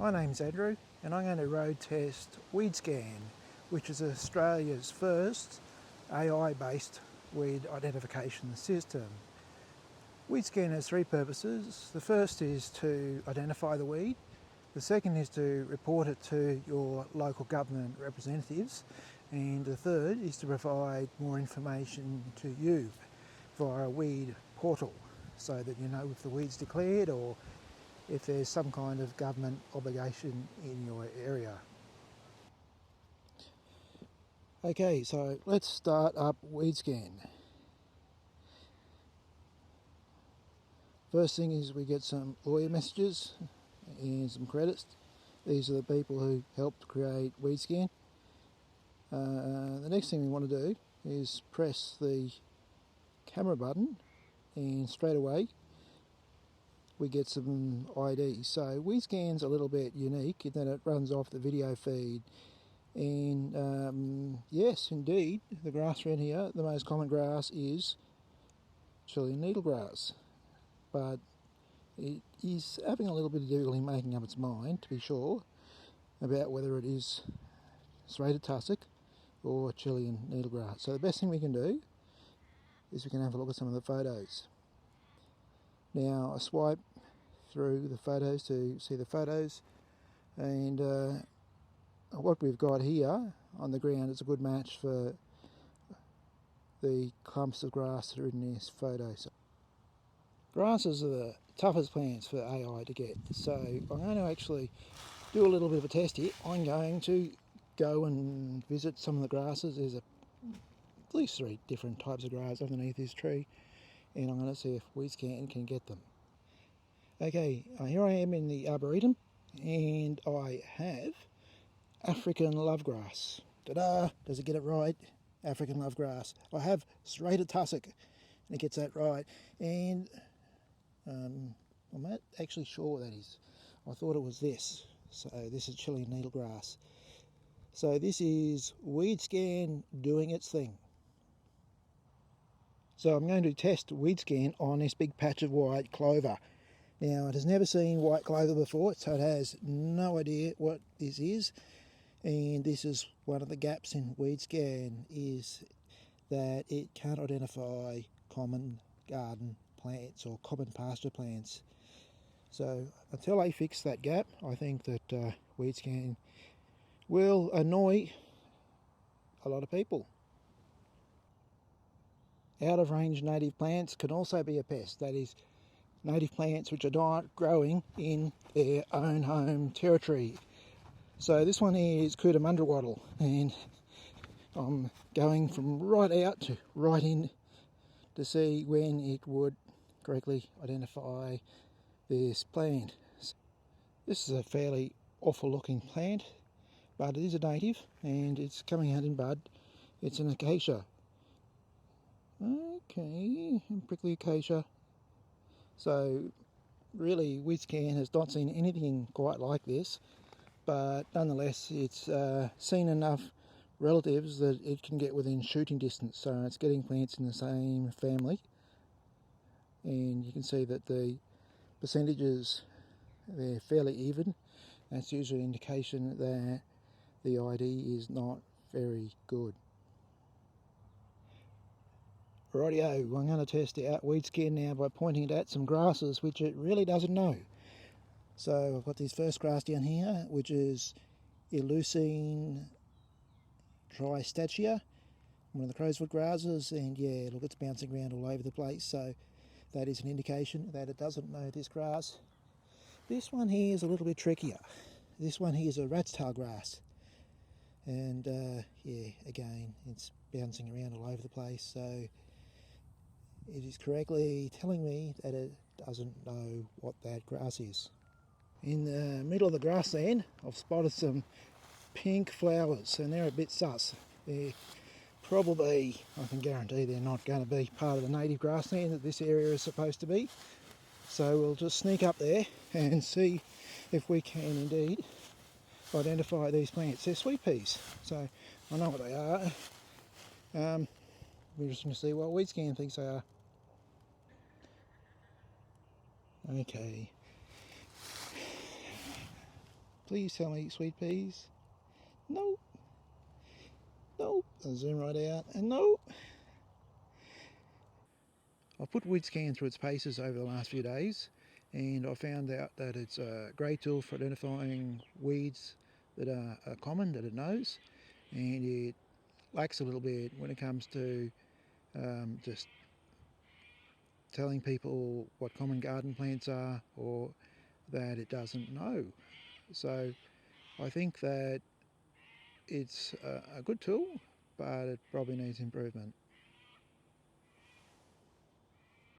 My name's Andrew and I'm going to road test WeedScan, which is Australia's first AI-based weed identification system. WeedScan has three purposes. The first is to identify the weed. The second is to report it to your local government representatives. And the third is to provide more information to you via a weed portal so that you know if the weed's declared or if there's some kind of government obligation in your area. Okay, so let's start up WeedScan. First thing is we get some lawyer messages and some credits. These are the people who helped create WeedScan. The next thing we want to do is press the camera button and straight away we get some ID. So WeedScan's a little bit unique in that it runs off the video feed. And yes, indeed, the grass around here, the most common grass is Chilean needlegrass. But it is having a little bit of difficulty making up its mind, to be sure, about whether it is serrated tussock or Chilean needlegrass. So the best thing we can do is we can have a look at some of the photos. Now I swipe through the photos to see the photos, and what we've got here on the ground is a good match for the clumps of grass that are in this photo. So grasses are the toughest plants for AI to get, so I'm going to actually do a little bit of a test here. I'm going to go and visit some of the grasses. There's at least 3 different types of grass underneath this tree, and I'm going to see if WeedScan can get them. Okay, here I am in the Arboretum, and I have African lovegrass. Ta-da! Does it get it right? African lovegrass. I have serrated tussock, and it gets that right. And I'm not actually sure what that is. I thought it was this. So this is Chilean needlegrass. So this is WeedScan doing its thing. So I'm going to test WeedScan on this big patch of white clover. Now it has never seen white clover before, so it has no idea what this is. And this is one of the gaps in WeedScan, is that it can't identify common garden plants or common pasture plants. So until I fix that gap, I think that WeedScan will annoy a lot of people. Out of range native plants can also be a pest. That is, native plants which are not growing in their own home territory. So this one here is Cootamundra wattle, and I'm going from right out to right in to see when it would correctly identify this plant. This is a fairly awful looking plant, but it is a native and it's coming out in bud. It's an acacia. Okay, prickly acacia. So really WeedScan has not seen anything quite like this, but nonetheless it's seen enough relatives that it can get within shooting distance. So it's getting plants in the same family, and you can see that the percentages, they're fairly even. That's usually an indication that the ID is not very good. Rightio, I'm going to test out WeedScan now by pointing it at some grasses which it really doesn't know. So I've got this first grass down here, which is Eleusine tristachea, one of the crowsfoot grasses, and yeah, look, it's bouncing around all over the place, so that is an indication that it doesn't know this grass. This one here is a little bit trickier. This one here is a rat's tail grass, and yeah, again, it's bouncing around all over the place, so it is correctly telling me that it doesn't know what that grass is. In the middle of the grassland, I've spotted some pink flowers, and they're a bit sus. They're probably, I can guarantee they're not going to be part of the native grassland that this area is supposed to be. So we'll just sneak up there and see if we can indeed identify these plants. They're sweet peas, so I know what they are. We're just going to see what WeedScan thinks they are. Okay. Please tell me, sweet peas. No. No. I'll zoom right out, and no. I've put WeedScan through its paces over the last few days, and I found out that it's a great tool for identifying weeds that are common, that it knows, and it lacks a little bit when it comes to just telling people what common garden plants are, or that it doesn't know. So I think that it's a good tool, but it probably needs improvement.